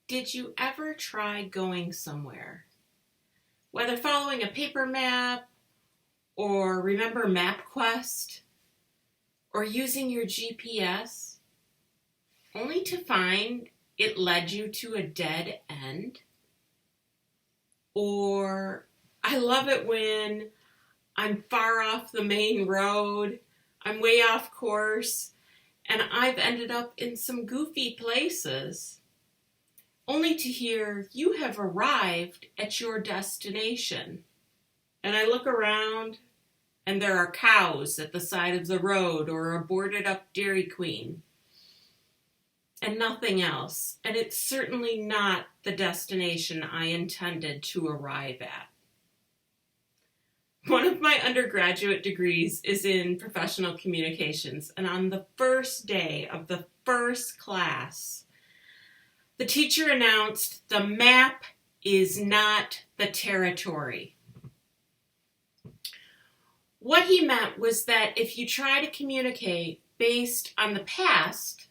Did you ever try going somewhere? Whether following a paper map, or remember MapQuest, or using your GPS, only to find it led you to a dead end? Or I love it when I'm far off the main road, I'm way off course, and I've ended up in some goofy places, only to hear you have arrived at your destination. And I look around, and there are cows at the side of the road or a boarded up Dairy Queen, and nothing else. And it's certainly not the destination I intended to arrive at. One of my undergraduate degrees is in professional communications, and on the first day of the first class, the teacher announced the map is not the territory. What he meant was that if you try to communicate based on the past,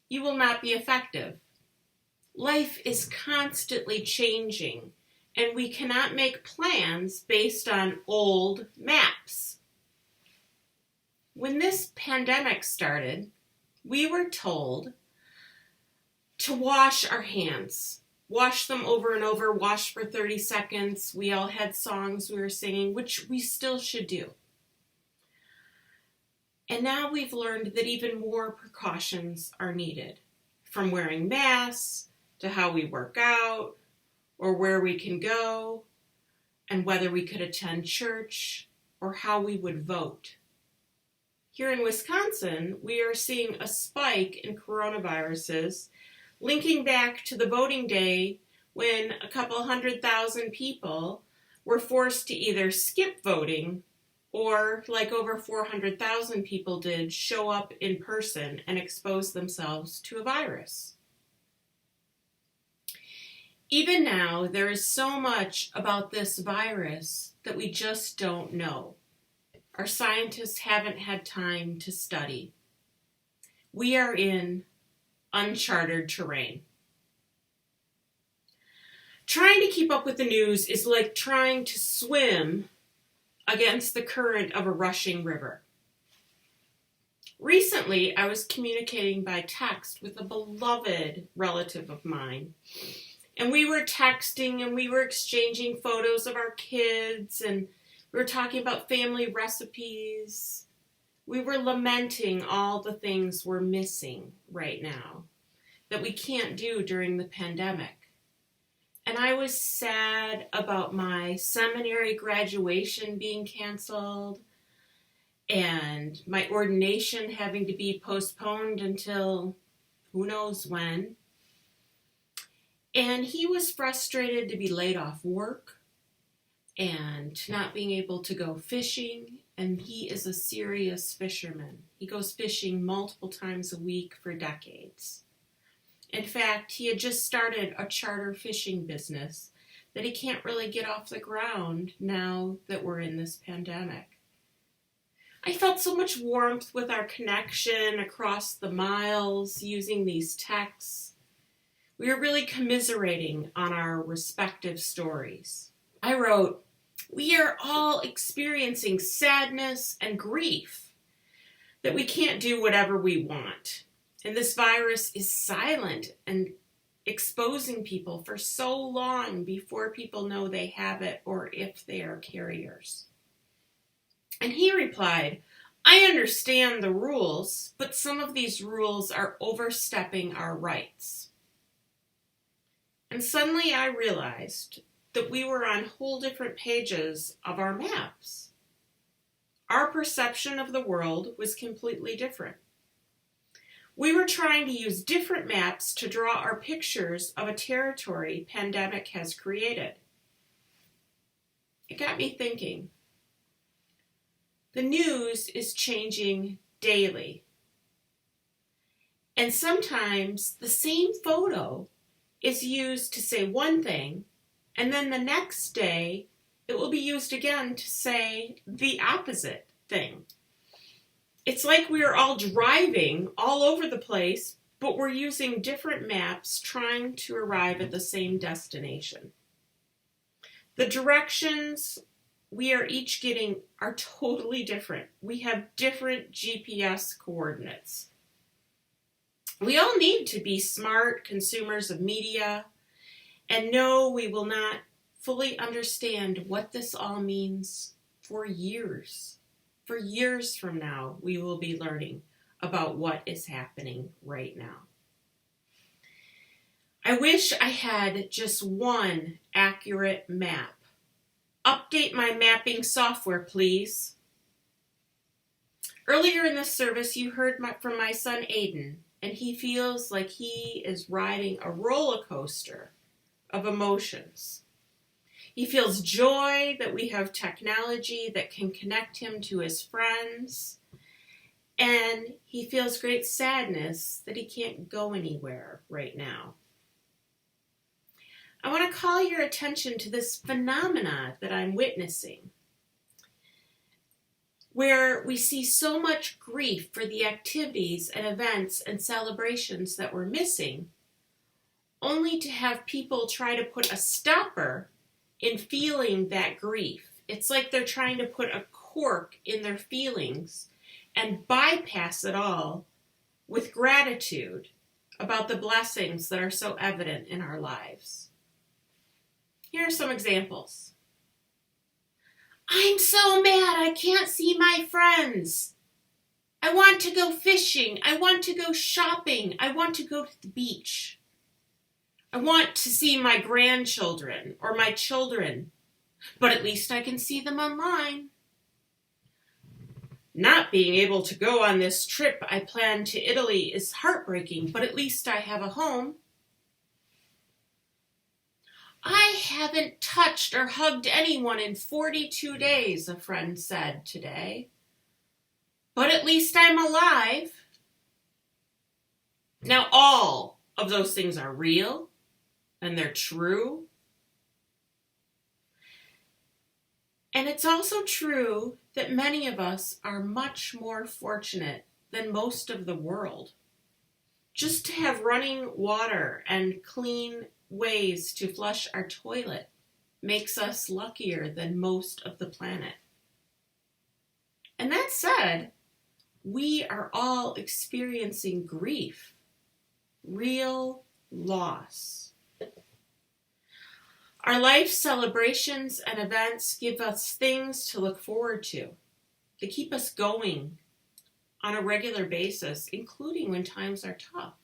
you will not be effective. Life is constantly changing, and we cannot make plans based on old maps. When this pandemic started, we were told to wash our hands. Wash them over and over, wash for 30 seconds. We all had songs we were singing, which we still should do. And now we've learned that even more precautions are needed, from wearing masks to how we work out or where we can go and whether we could attend church or how we would vote. Here in Wisconsin, we are seeing a spike in coronaviruses linking back to the voting day when a couple 100,000 people were forced to either skip voting or, like over 400,000 people did, show up in person and expose themselves to a virus. Even now, there is so much about this virus that we just don't know. Our scientists haven't had time to study. We are in uncharted terrain. Trying to keep up with the news is like trying to swim against the current of a rushing river. Recently, I was communicating by text with a beloved relative of mine. And we were texting and we were exchanging photos of our kids and we were talking about family recipes. We were lamenting all the things we're missing right now that we can't do during the pandemic. And I was sad about my seminary graduation being canceled and my ordination having to be postponed until who knows when. And he was frustrated to be laid off work and not being able to go fishing. And he is a serious fisherman. He goes fishing multiple times a week for decades. In fact, he had just started a charter fishing business that he can't really get off the ground now that we're in this pandemic. I felt so much warmth with our connection across the miles using these texts. We were really commiserating on our respective stories. I wrote, "We are all experiencing sadness and grief that we can't do whatever we want. And this virus is silent and exposing people for so long before people know they have it or if they are carriers." And he replied, "I understand the rules, but some of these rules are overstepping our rights." And suddenly I realized that we were on whole different pages of our maps. Our perception of the world was completely different. We were trying to use different maps to draw our pictures of a territory pandemic has created. It got me thinking. The news is changing daily. And sometimes the same photo is used to say one thing, and then the next day it will be used again to say the opposite thing. It's like we are all driving all over the place but we're using different maps trying to arrive at the same destination. The directions we are each getting are totally different. We have different GPS coordinates. We all need to be smart consumers of media and know we will not fully understand what this all means for years. For years from now, we will be learning about what is happening right now. I wish I had just one accurate map. Update my mapping software, please. Earlier in this service, you heard from my son Aiden, and he feels like he is riding a roller coaster of emotions. He feels joy that we have technology that can connect him to his friends, and he feels great sadness that he can't go anywhere right now. I want to call your attention to this phenomena that I'm witnessing, where we see so much grief for the activities and events and celebrations that we're missing, only to have people try to put a stopper in feeling that grief. It's like they're trying to put a cork in their feelings and bypass it all with gratitude about the blessings that are so evident in our lives. Here are some examples. I'm so mad I can't see my friends. I want to go fishing. I want to go shopping. I want to go to the beach. I want to see my grandchildren or my children, but at least I can see them online. Not being able to go on this trip I planned to Italy is heartbreaking, but at least I have a home. I haven't touched or hugged anyone in 42 days, a friend said today. But at least I'm alive. Now, all of those things are real and they're true. And it's also true that many of us are much more fortunate than most of the world. Just to have running water and clean ways to flush our toilet makes us luckier than most of the planet. And that said, we are all experiencing grief, real loss. Our life celebrations and events give us things to look forward to. They keep us going on a regular basis, including when times are tough.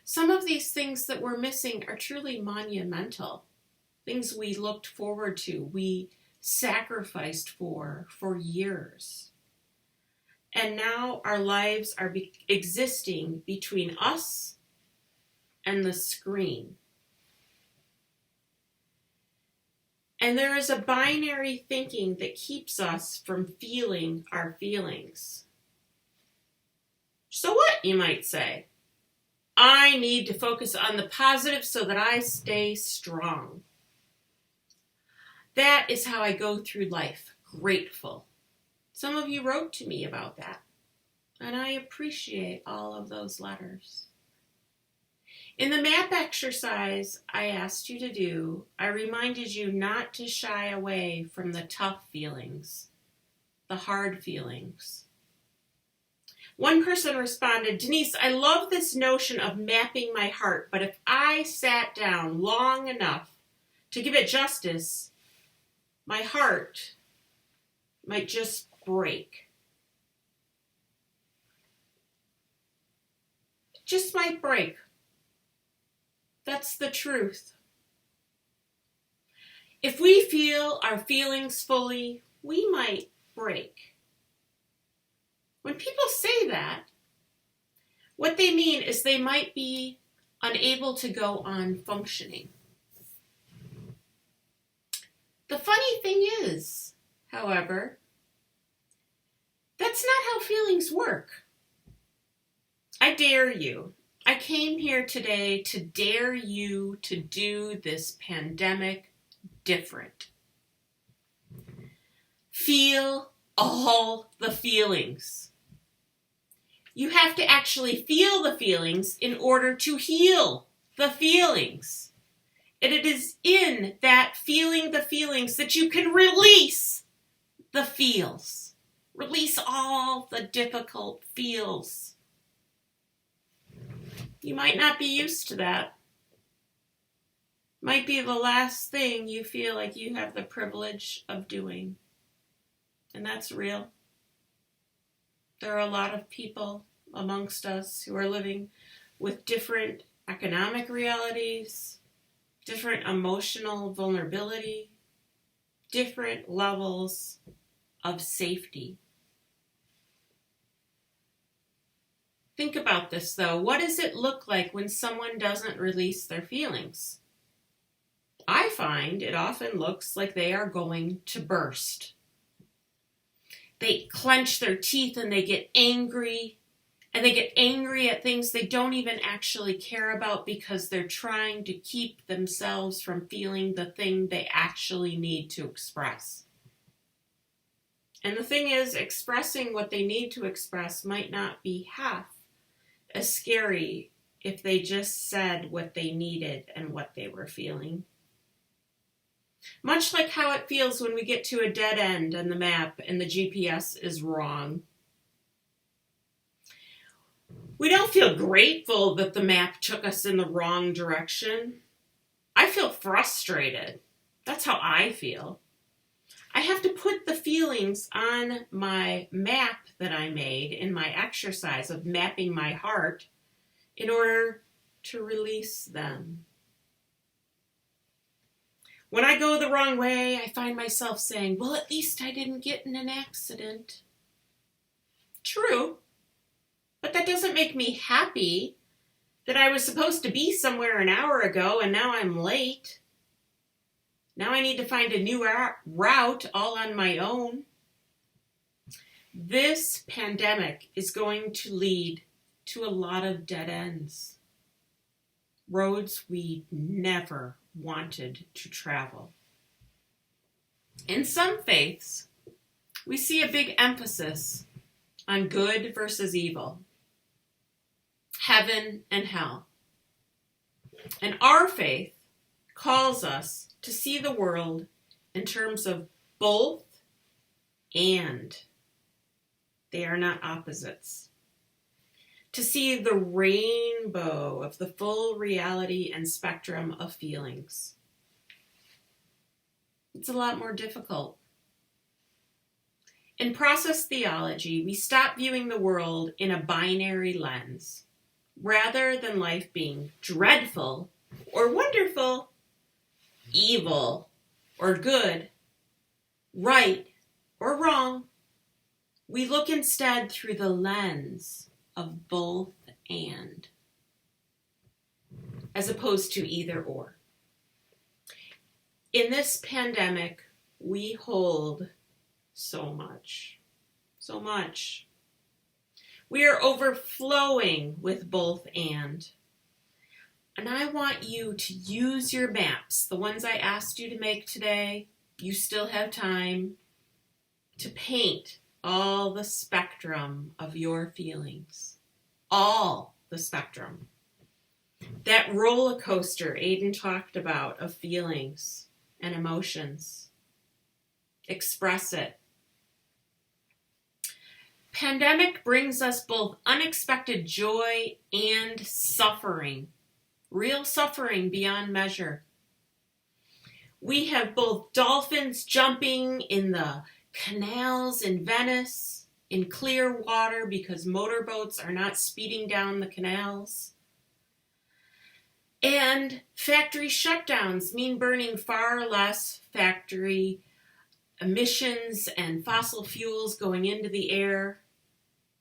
Some of these things that we're missing are truly monumental, things we looked forward to, we sacrificed for years. And now our lives are existing between us and the screen. And there is a binary thinking that keeps us from feeling our feelings. So what, you might say? I need to focus on the positive so that I stay strong. That is how I go through life, grateful. Some of you wrote to me about that, and I appreciate all of those letters. In the map exercise I asked you to do, I reminded you not to shy away from the tough feelings, the hard feelings. One person responded, Denise, I love this notion of mapping my heart, but if I sat down long enough to give it justice, my heart might just break. It just might break. That's the truth. If we feel our feelings fully, we might break. When people say that, what they mean is they might be unable to go on functioning. The funny thing is, however, that's not how feelings work. I dare you. I came here today to dare you to do this pandemic different. Feel all the feelings. You have to actually feel the feelings in order to heal the feelings. And it is in that feeling the feelings that you can release the feels. Release all the difficult feels. You might not be used to that. Might be the last thing you feel like you have the privilege of doing. And that's real. There are a lot of people amongst us who are living with different economic realities, different emotional vulnerability, different levels of safety. Think about this though. What does it look like when someone doesn't release their feelings? I find it often looks like they are going to burst. They clench their teeth and they get angry. And they get angry at things they don't even actually care about because they're trying to keep themselves from feeling the thing they actually need to express. And the thing is, expressing what they need to express might not be half as scary if they just said what they needed and what they were feeling. Much like how it feels when we get to a dead end on the map and the GPS is wrong. We don't feel grateful that the map took us in the wrong direction. I feel frustrated. That's how I feel. I have to put the feelings on my map that I made in my exercise of mapping my heart in order to release them. When I go the wrong way, I find myself saying, well, at least I didn't get in an accident. True, but that doesn't make me happy that I was supposed to be somewhere an hour ago and now I'm late. Now I need to find a new route all on my own. This pandemic is going to lead to a lot of dead ends. Roads we never wanted to travel. In some faiths, we see a big emphasis on good versus evil, heaven and hell. And our faith calls us to see the world in terms of both and. They are not opposites. To see the rainbow of the full reality and spectrum of feelings. It's a lot more difficult. In process theology, we stop viewing the world in a binary lens, rather than life being dreadful or wonderful, evil or good, right or wrong. We look instead through the lens of both and, as opposed to either or. In this pandemic, we hold so much. We are overflowing with both and. And I want you to use your maps, the ones I asked you to make today. You still have time to paint all the spectrum of your feelings. All the spectrum. That roller coaster Aiden talked about of feelings and emotions. Express it. Pandemic brings us both unexpected joy and suffering. Real suffering beyond measure. We have both dolphins jumping in the canals in Venice, in clear water because motorboats are not speeding down the canals. And factory shutdowns mean burning far less factory emissions and fossil fuels going into the air.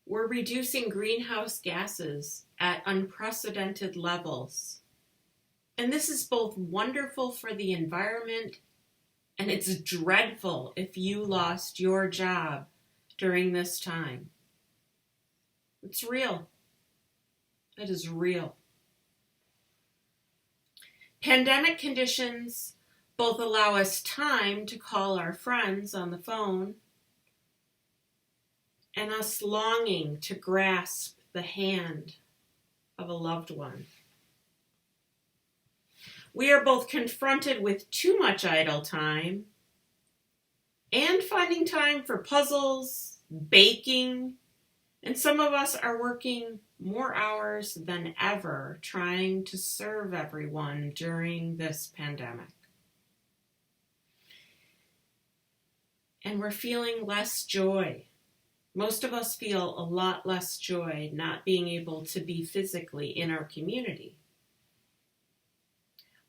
We're reducing greenhouse gases at unprecedented levels. And this is both wonderful for the environment, and it's dreadful if you lost your job during this time. It's real. It is real. Pandemic conditions both allow us time to call our friends on the phone and us longing to grasp the hand of a loved one. We are both confronted with too much idle time and finding time for puzzles, baking, and some of us are working more hours than ever trying to serve everyone during this pandemic. And we're feeling less joy. Most of us feel a lot less joy not being able to be physically in our community.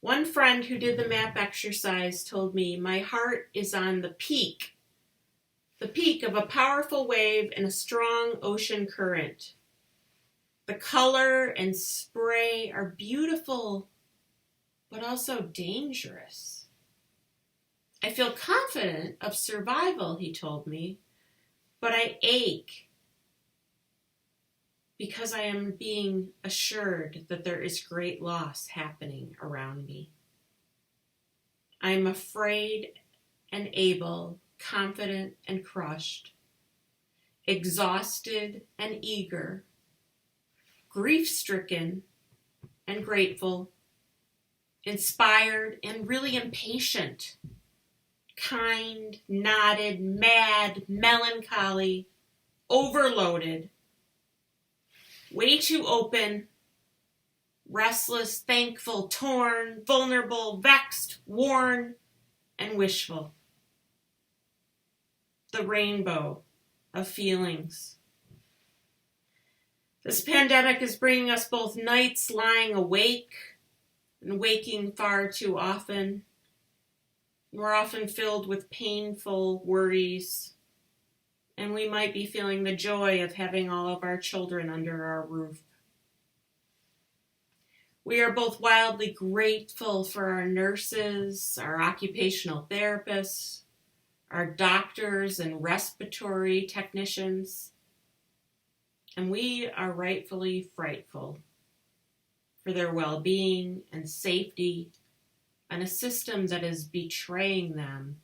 One friend who did the map exercise told me, "My heart is on the peak of a powerful wave and a strong ocean current. The color and spray are beautiful, but also dangerous. I feel confident of survival," he told me, "but I ache because I am being assured that there is great loss happening around me. I am afraid and able, confident and crushed, exhausted and eager, grief-stricken and grateful, inspired and really impatient, kind, knotted, mad, melancholy, overloaded, way too open, restless, thankful, torn, vulnerable, vexed, worn, and wishful. The rainbow of feelings. This pandemic is bringing us both nights lying awake and waking far too often. We're often filled with painful worries, and we might be feeling the joy of having all of our children under our roof. We are both wildly grateful for our nurses, our occupational therapists, our doctors and respiratory technicians, and we are rightfully frightful for their well-being and safety and a system that is betraying them,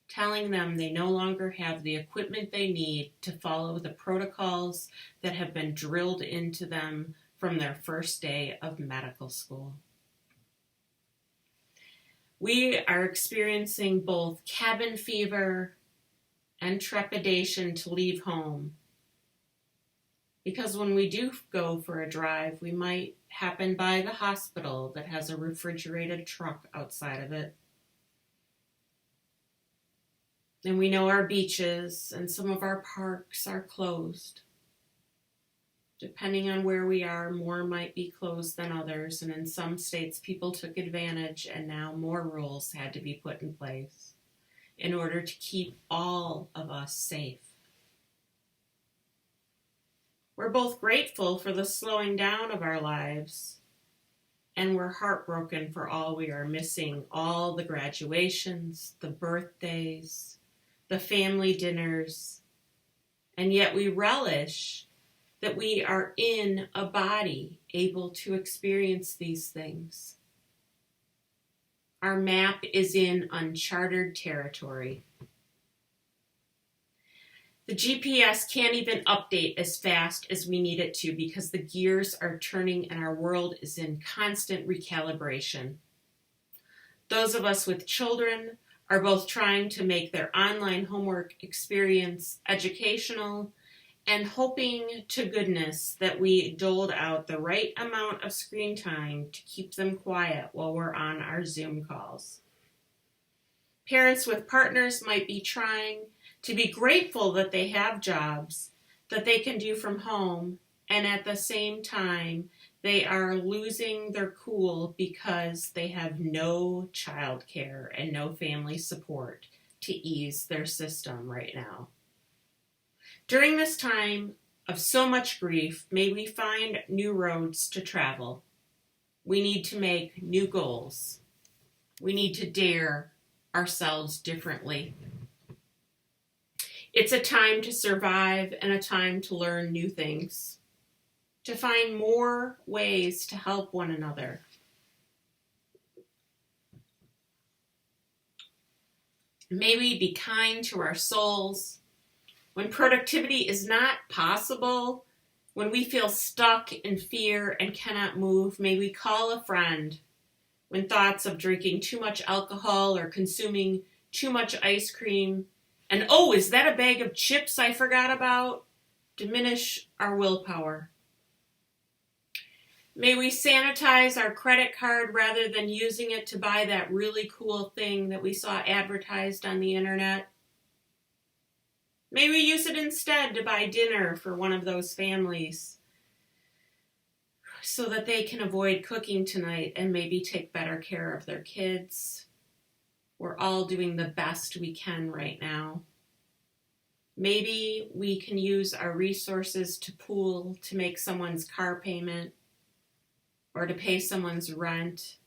telling them they no longer have the equipment they need to follow the protocols that have been drilled into them from their first day of medical school. We are experiencing both cabin fever and trepidation to leave home, because when we do go for a drive, we might happen by the hospital that has a refrigerated truck outside of it. And we know our beaches and some of our parks are closed. Depending on where we are, more might be closed than others, and in some states people took advantage and now more rules had to be put in place in order to keep all of us safe. We're both grateful for the slowing down of our lives, and we're heartbroken for all we are missing, all the graduations, the birthdays, the family dinners, and yet we relish that we are in a body able to experience these things. Our map is in uncharted territory. The GPS can't even update as fast as we need it to because the gears are turning and our world is in constant recalibration. Those of us with children are both trying to make their online homework experience educational and hoping to goodness that we doled out the right amount of screen time to keep them quiet while we're on our Zoom calls. Parents with partners might be trying to be grateful that they have jobs that they can do from home, and at the same time, they are losing their cool because they have no childcare and no family support to ease their system right now. During this time of so much grief, may we find new roads to travel. We need to make new goals. We need to dare ourselves differently. It's a time to survive and a time to learn new things, to find more ways to help one another. May we be kind to our souls. When productivity is not possible, When we feel stuck in fear and cannot move, may we call a friend. When thoughts of drinking too much alcohol or consuming too much ice cream, and oh, is that a bag of chips I forgot about, diminish our willpower. May we sanitize our credit card rather than using it to buy that really cool thing that we saw advertised on the internet. May we use it instead to buy dinner for one of those families so that they can avoid cooking tonight and maybe take better care of their kids. We're all doing the best we can right now. Maybe we can use our resources to pool to make someone's car payment or to pay someone's rent.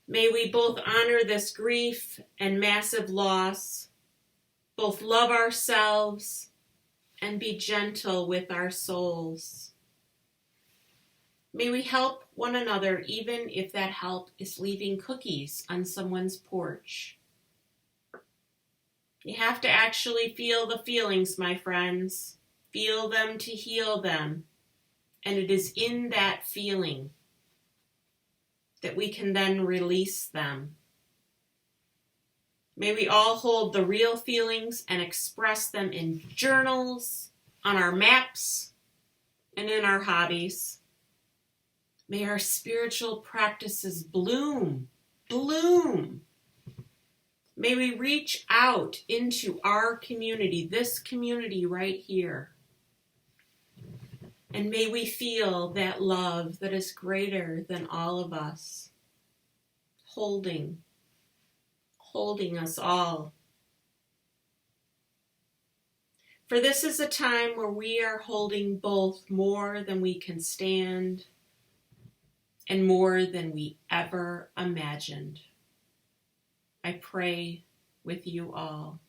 May we both honor this grief and massive loss, both love ourselves and be gentle with our souls. May we help one another even if that help is leaving cookies on someone's porch. You have to actually feel the feelings, my friends. Feel them to heal them. And it is in that feeling that we can then release them. May we all hold the real feelings and express them in journals, on our maps, and in our hobbies. May our spiritual practices bloom. May we reach out into our community, this community right here. And may we feel that love that is greater than all of us, holding us all. For this is a time where we are holding both more than we can stand and more than we ever imagined. I pray with you all.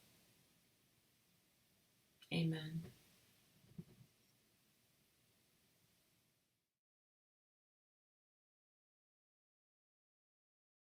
Amen.